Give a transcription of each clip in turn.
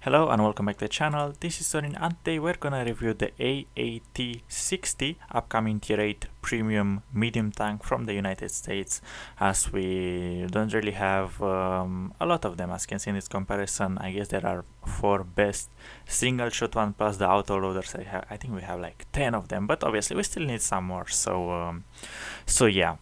Hello and welcome back to the channel. This is Sorins and today we're gonna review the AAT60 upcoming tier 8 premium medium tank from the United States, as we don't really have a lot of them. As you can see in this comparison, I guess there are 4 best single shot one plus the auto loaders. I think we have like 10 of them, but obviously we still need some more. So yeah.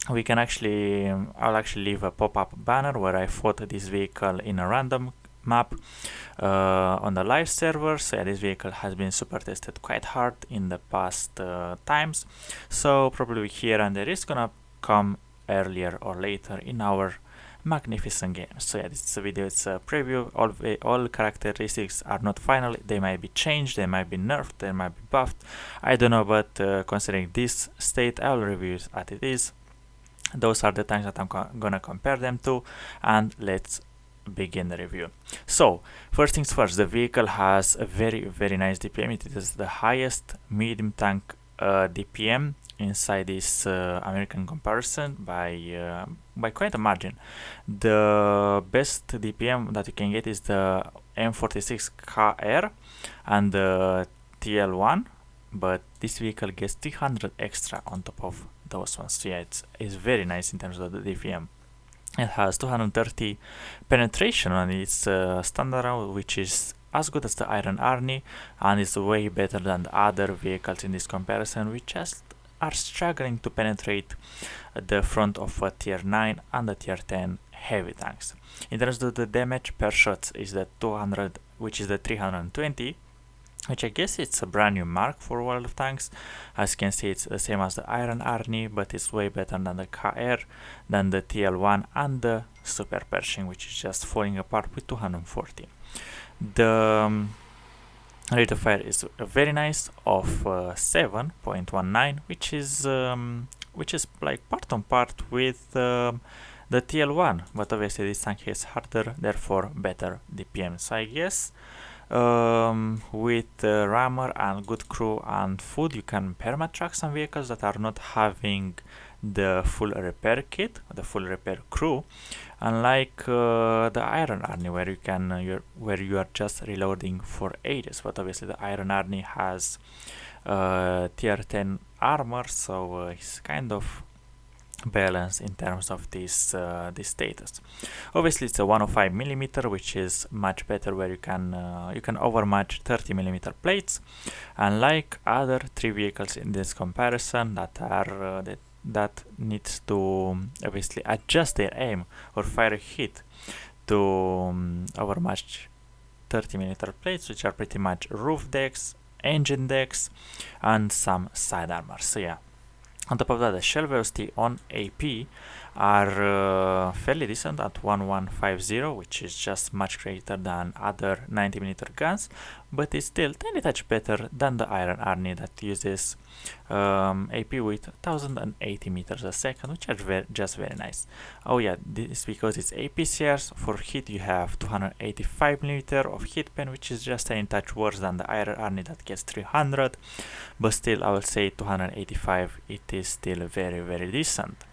We can actually, I'll actually leave a pop-up banner where I fought this vehicle in a random map on the live server. So yeah, this vehicle has been super tested quite hard in the past times, so probably here and there is gonna come earlier or later in our magnificent game. So yeah, this is a video, it's a preview. All characteristics are not final, they might be changed, they might be nerfed, they might be buffed, I don't know, but considering this state, I will review it as it is. Those are the tanks that I'm gonna compare them to, and let's begin the review. So first things first, the vehicle has a very nice DPM. It is the highest medium tank DPM inside this American comparison by quite a margin. The best DPM that you can get is the M46KR and the TL1, but this vehicle gets 300 extra on top of those ones. So yeah, it's very nice in terms of the DPM. It has 230 penetration on its standard round, which is as good as the Iron Army, and is way better than the other vehicles in this comparison, which just are struggling to penetrate the front of a tier 9 and the tier 10 heavy tanks. In terms of the damage per shot is the 200, which is the 320, which I guess it's a brand new mark for World of Tanks. As you can see, it's the same as the Iron Army, but it's way better than the KR, than the TL1 and the Super Pershing, which is just falling apart with 240. The rate of fire is very nice, of 7.19, which is like part on part with the TL1, but obviously this tank is harder, therefore better DPM. So I guess with rammer and good crew and food, you can perma-track some vehicles that are not having the full repair kit, the full repair crew, unlike the Iron Army, where you can where you are just reloading for ages. But obviously the Iron Army has tier 10 armor, so it's kind of balance in terms of this status. Obviously it's a 105mm, which is much better, where you can overmatch 30mm plates, unlike other 3 vehicles in this comparison that are that needs to obviously adjust their aim or fire a hit to overmatch 30mm plates, which are pretty much roof decks, engine decks, and some side armor. So yeah. On top of that, the shell velocity on AP are fairly decent at 1150, which is just much greater than other 90mm guns, but it's still tiny touch better than the Iron Army that uses AP with 1080 meters a second, which are just very nice. Oh yeah, this is because it's APCRs. For hit you have 285mm of hit pen, which is just a touch worse than the Iron Army that gets 300, but still I will say 285, it is still very decent.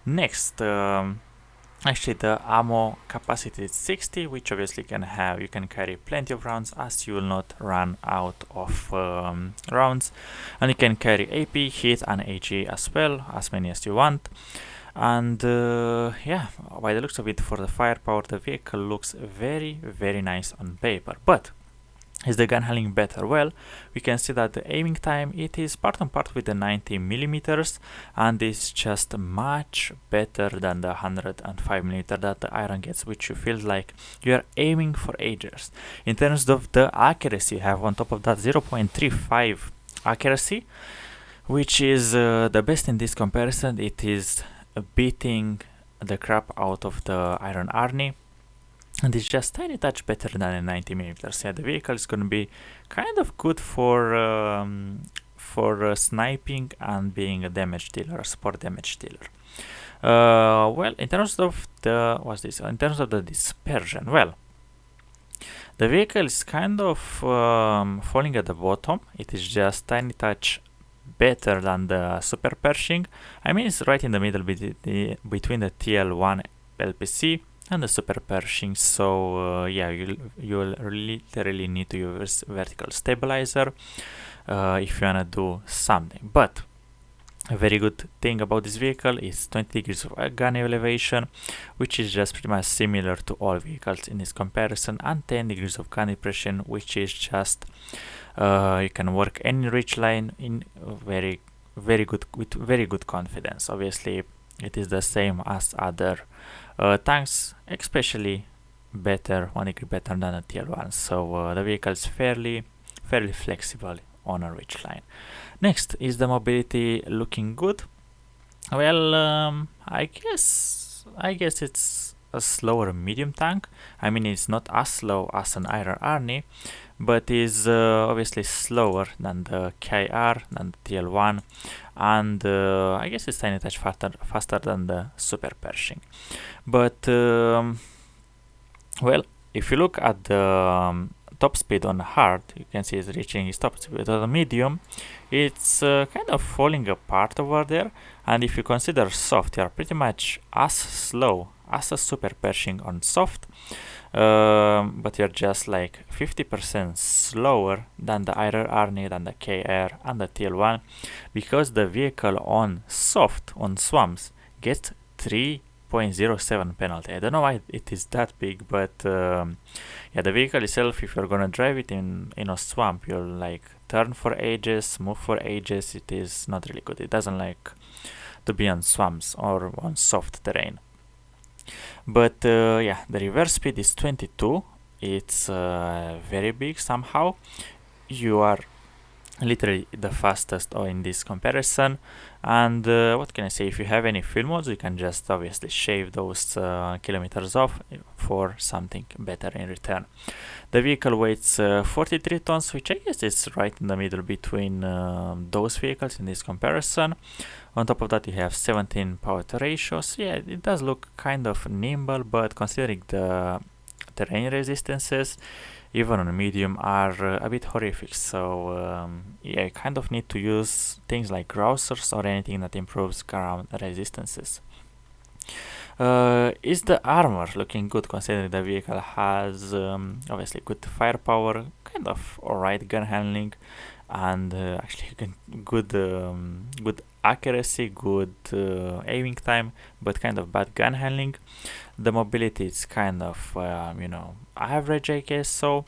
Next, actually the ammo capacity is 60, which obviously you can carry plenty of rounds, as you will not run out of rounds, and you can carry AP, hit, and AG as well, as many as you want. And yeah, by the looks of it, for the firepower, the vehicle looks very nice on paper. But is the gun handling better? Well, we can see that the aiming time, it is part on part with the 90mm, and it's just much better than the 105mm that the Iron gets, which you feel like you are aiming for ages. In terms of the accuracy, you have on top of that 0.35 accuracy, which is the best in this comparison. It is beating the crap out of the Iron Army, and it's just tiny touch better than a 90mm. Yeah, the vehicle is going to be kind of good for sniping and being a damage dealer, a support damage dealer. Well, in terms of in terms of the dispersion, well, the vehicle is kind of falling at the bottom. It is just tiny touch better than the Super Pershing. I mean, it's right in the middle between the TL1 LPC and the super Pershing. So yeah, you'll literally need to use vertical stabilizer if you wanna do something. But a very good thing about this vehicle is 20 degrees of gun elevation, which is just pretty much similar to all vehicles in this comparison, and 10 degrees of gun depression, which is just you can work any ridge line in very good with very good confidence. Obviously, it is the same as other tanks, especially better, 1 degree better than a TL1. So the vehicle is fairly flexible on a ridge line. Next, is the mobility looking good? Well, I guess it's a slower medium tank. I mean, it's not as slow as an Iron Arnie, but is obviously slower than the KR, than the TL1, and I guess it's tiny touch faster than the Super Pershing. But well, if you look at the top speed on hard, you can see it's reaching its top speed. On the medium, it's kind of falling apart over there. And if you consider soft, you are pretty much as slow as a Super Pershing on soft, but you're just like 50% slower than the Iron Arnie, than the KR and the TL1, because the vehicle on soft, on swamps, gets 3.07 penalty. I don't know why it is that big, but yeah, the vehicle itself, if you're gonna drive it in a swamp, you'll like turn for ages, move for ages. It is not really good. It doesn't like to be on swamps or on soft terrain. But yeah, the reverse speed is 22. It's very big somehow. You are literally the fastest in this comparison. And what can I say, if you have any field modes, you can just obviously shave those kilometers off for something better in return. The vehicle weighs 43 tons, which I guess is right in the middle between those vehicles in this comparison. On top of that, you have 17 power to ratio. So yeah, it does look kind of nimble, but considering the terrain resistances, even on medium, are a bit horrific. So yeah, you kind of need to use things like grousers or anything that improves ground resistances. Is the armor looking good, considering the vehicle has obviously good firepower, kind of alright gun handling, and actually good accuracy, good aiming time, but kind of bad gun handling. The mobility is kind of average, I guess so.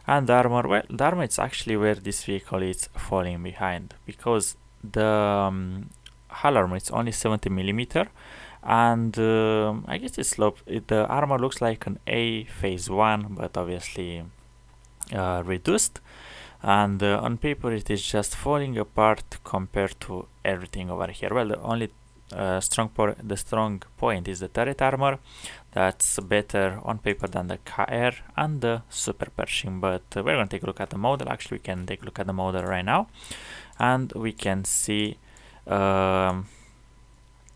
And the armor, well, the armor is actually where this vehicle is falling behind, because the hull armor is only 70 millimeter, and I guess the armor looks like an A phase 1, but obviously reduced, and on paper it is just falling apart compared to everything over here. Well, the only strong point is the turret armor. That's better on paper than the KR and the Super Pershing, but we're going to take a look at the model. Actually, we can take a look at the model right now, and we can see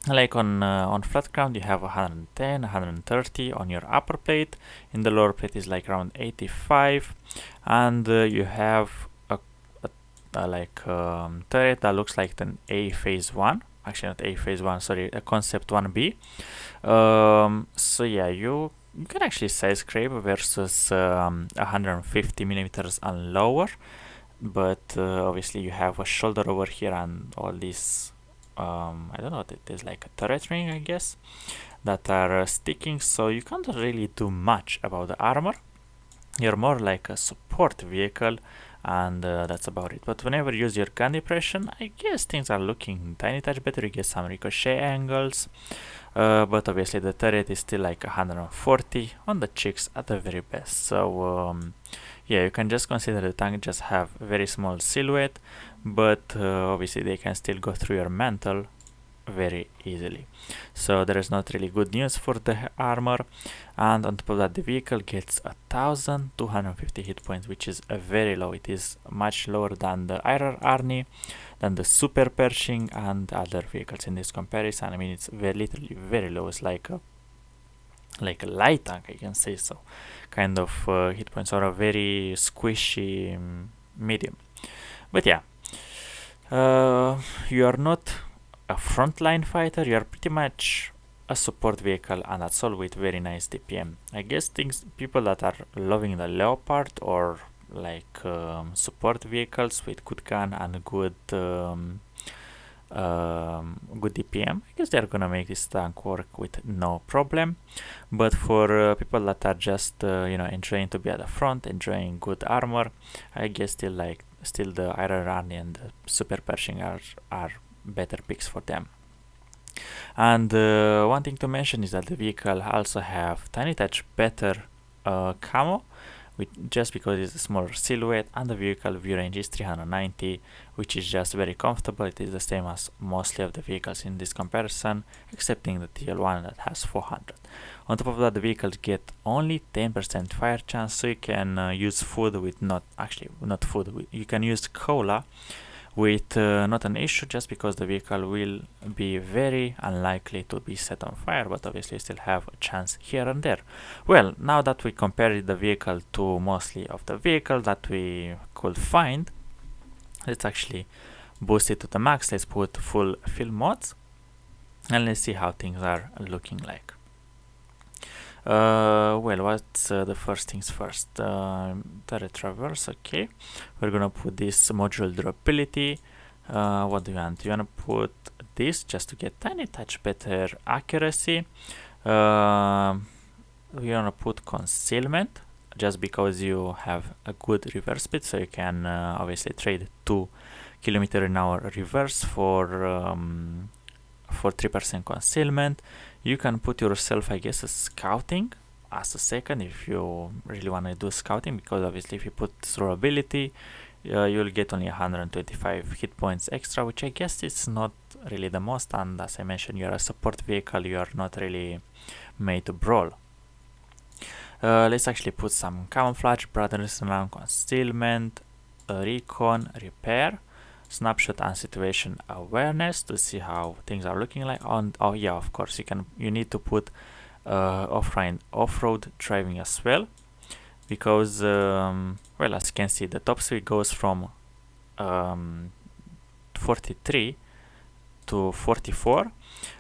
like on flat ground you have 110, 130 on your upper plate. In the lower plate is like around 85, and you have a turret that looks like an A phase 1. Actually, not A phase 1, sorry, a concept 1B. So yeah, you can actually size scrape versus 150 millimeters and lower, but obviously you have a shoulder over here and all these I don't know what it is, like a turret ring, I guess, that are sticking, so you can't really do much about the armor. You're more like a support vehicle, and that's about it. But whenever you use your gun depression, I guess things are looking tiny touch better. You get some ricochet angles, but obviously the turret is still like 140 on the cheeks at the very best. So yeah, you can just consider the tank just have very small silhouette, but obviously they can still go through your mantle very easily. So there is not really good news for the armor, and on top of that the vehicle gets 1250 hit points, which is very low. It is much lower than the Iron Arnie, than the Super Pershing and other vehicles in this comparison. I mean, it's literally very low. It's like a light tank, I can say so. Kind of hit points are a very squishy medium. But yeah, you are not a frontline fighter. You are pretty much a support vehicle, and that's all with very nice DPM. I guess people that are loving the Leopard or like support vehicles with good gun and good DPM, I guess they're gonna make this tank work with no problem. But for people that are just enjoying to be at the front, enjoying good armor, I guess still the Iron Army and the Super Pershing are better picks for them. And one thing to mention is that the vehicle also have tiny touch better camo, just because it's a smaller silhouette, and the vehicle view range is 390, which is just very comfortable. It is the same as mostly of the vehicles in this comparison, excepting the TL1 that has 400. On top of that, the vehicles get only 10% fire chance, so you can use food with you can use cola with not an issue, just because the vehicle will be very unlikely to be set on fire, but obviously still have a chance here and there. Well, now that we compared the vehicle to mostly of the vehicle that we could find, let's actually boost it to the max. Let's put full field mods and let's see how things are looking like. Well, what's the first things first? The traverse, okay. We're gonna put this module durability. What do you want? You wanna put this just to get tiny touch better accuracy. We wanna put concealment just because you have a good reverse speed, so you can obviously trade 2 km/h reverse for 3% concealment. You can put yourself, I guess, a scouting as a second if you really want to do scouting, because obviously if you put durability, you'll get only 125 hit points extra, which I guess is not really the most, and as I mentioned, you're a support vehicle, you are not really made to brawl. Let's actually put some camouflage, brothers around, concealment, recon, repair, snapshot, and situation awareness to see how things are looking like. Oh yeah, of course you need to put off-road driving as well, because well, as you can see, the top speed goes from 43 to 44,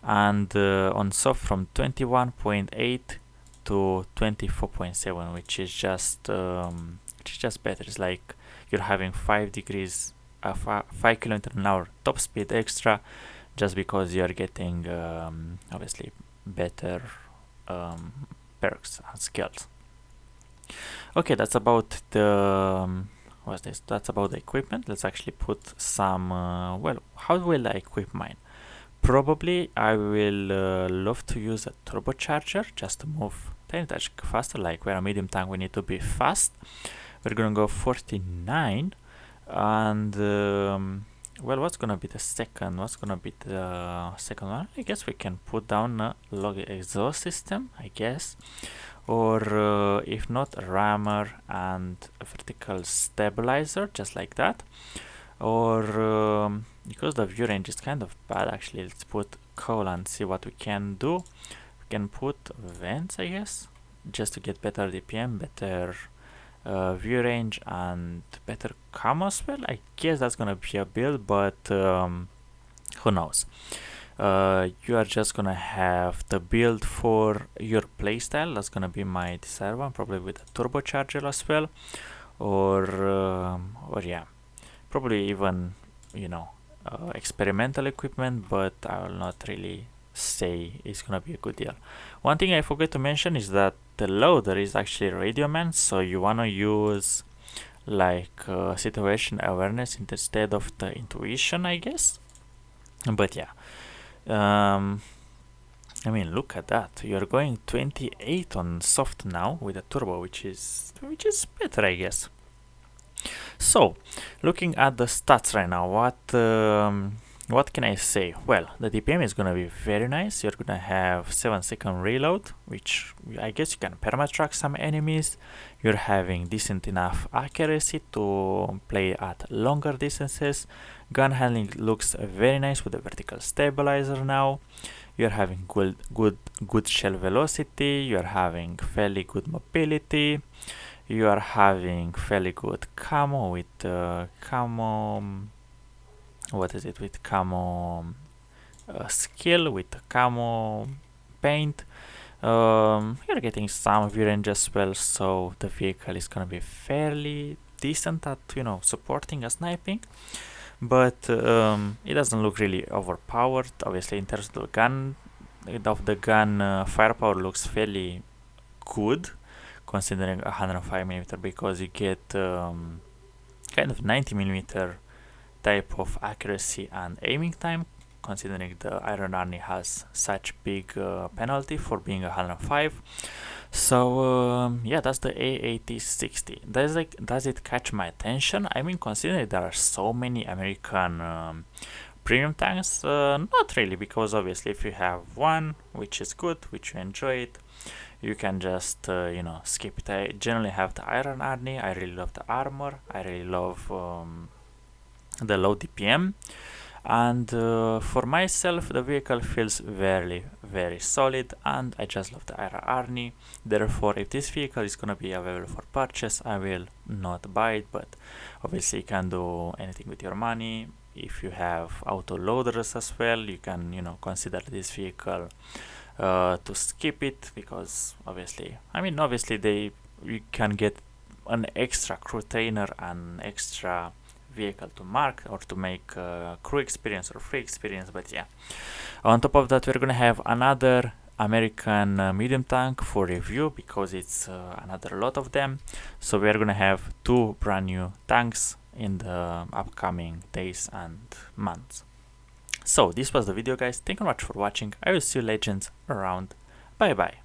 and on soft from 21.8 to 24.7, which is just better. It's like you're having 5 km/h top speed extra, just because you're getting obviously better perks and skills. Okay, that's about the what's this? That's about the equipment. Let's actually put some. Well, how will I equip mine? Probably I will love to use a turbocharger just to move tiny touch faster. Like we're a medium tank, we need to be fast. We're gonna go 49, and well, what's gonna be the second? What's gonna be the second one? I guess we can put down a log exhaust system, I guess, or if not, a rammer and a vertical stabilizer, just like that. Or because the view range is kind of bad, actually, let's put coal and see what we can do. We can put vents, I guess, just to get better DPM, better view range, and better camo as well. I guess that's gonna be a build, but who knows. You are just gonna have the build for your playstyle. That's gonna be my desired one, probably with a turbocharger as well, or yeah, probably even experimental equipment, but I will not really say it's gonna be a good deal. One thing I forgot to mention is that the loader is actually radio man, so you wanna use like situation awareness instead of the intuition, I guess. But yeah, I mean, look at that. You're going 28 on soft now with a turbo, which is better, I guess. So, looking at the stats right now, what can I say? Well, the DPM is gonna be very nice. You're gonna have 7-second reload, which I guess you can perma-track some enemies. You're having decent enough accuracy to play at longer distances. Gun handling looks very nice with the vertical stabilizer now. You're having good shell velocity. You're having fairly good mobility. You are having fairly good camo with skill, with camo paint. You're getting some V-range as well, so the vehicle is gonna be fairly decent at, you know, supporting a sniping, but it doesn't look really overpowered. Obviously, in terms of the gun, firepower looks fairly good considering 105mm, because you get kind of 90mm type of accuracy and aiming time, considering the Iron Army has such big penalty for being 105. So yeah, that's the AAT60. Does it catch my attention? I mean, considering there are so many American premium tanks, not really, because obviously if you have one which is good, which you enjoy it, you can just you know, skip it. I generally have the Iron Army. I really love the armor. I really love the low DPM, and for myself the vehicle feels very solid, and I just love the Iron Army. Therefore, if this vehicle is gonna be available for purchase, I will not buy it, but obviously you can do anything with your money. If you have auto loaders as well, you can, you know, consider this vehicle to skip it, because obviously, I mean, obviously you can get an extra crew trainer and extra vehicle to mark or to make crew experience or free experience. But yeah, on top of that, we're gonna have another American medium tank for review, because it's another lot of them. So we're gonna have two brand new tanks in the upcoming days and months. So this was the video, guys. Thank you much for watching. I will see you legends around. Bye bye.